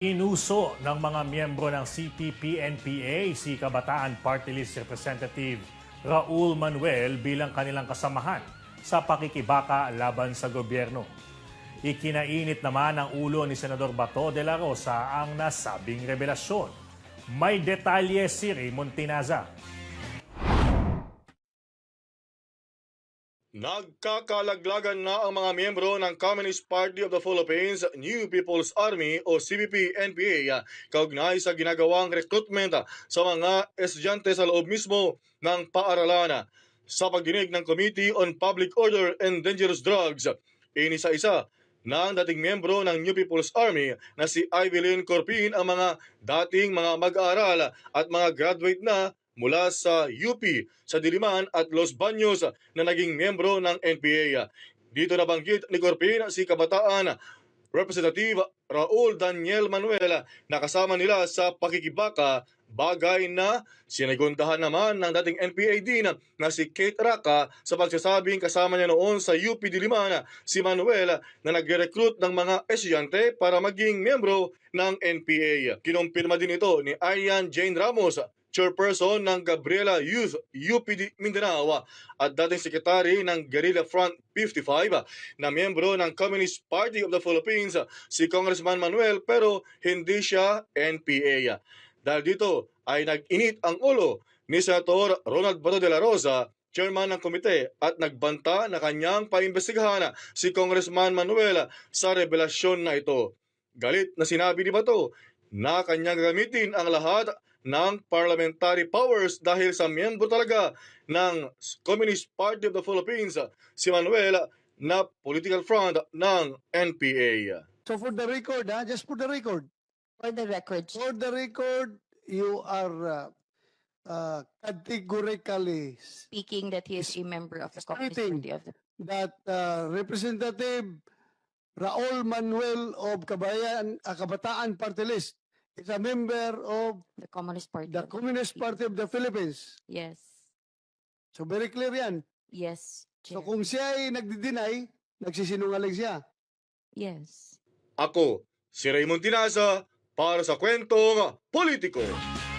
Inuso ng mga miyembro ng CPP-NPA si Kabataan Party List Representative Raul Manuel bilang kanilang kasamahan sa pakikibaka laban sa gobyerno. Ikinainit naman ang ulo ni Senador Bato de la Rosa ang nasabing revelasyon. May detalye si Raymond Tinaza. Nagkakalaglagan na ang mga miyembro ng Communist Party of the Philippines, New People's Army o CPP-NPA kaugnay sa ginagawang recruitment sa mga estudyante sa loob mismo ng paaralan. Sa pagdinig ng Committee on Public Order and Dangerous Drugs, inisa-isa ng dating miyembro ng New People's Army na si Evelyn Corpin ang mga dating mga mag-aaral at mga graduate na mula sa UP, sa Diliman at Los Baños na naging miyembro ng NPA. Dito nabanggit ni Corpin si Kabataan Representative Raul Daniel Manuel na kasama nila sa pakikibaka, bagay na sinigundahan naman ng dating NPA din na si Kate Raka sa pagsasabing kasama niya noon sa UP Diliman si Manuel na nagre-recruit ng mga estudyante para maging miyembro ng NPA. Kinumpirma din ito ni Arian Jane Ramos, chairperson ng Gabriela Youth UP Mindanao at dating sekretary ng Guerrilla Front 55 na miyembro ng Communist Party of the Philippines si Congressman Manuel pero hindi siya NPA. Dahil dito ay nag-init ang ulo ni Senator Ronald Bato de la Rosa, chairman ng komite, at nagbanta na kanyang paimbestigahan si Congressman Manuel sa revelasyon na ito. Galit na sinabi ni Bato na kanyang gagamitin ang lahat ng parliamentary powers dahil sa miyembro talaga ng Communist Party of the Philippines si Manuel na political front ng NPA. So for the record, just for the record. For the record, For the record, you are categorically speaking that he is a member of the Communist Stating. Party of the that Representative Raul Manuel of Kabataan Party List is a member of Communist Party. the of Communist Party of the Philippines. Yes. So very clear yan. Yes, So Chair. kung siya ay nagdi-deny, nagsisinungaling siya. Yes. Ako, si Raymond Tinaza para sa Kwentong Politiko.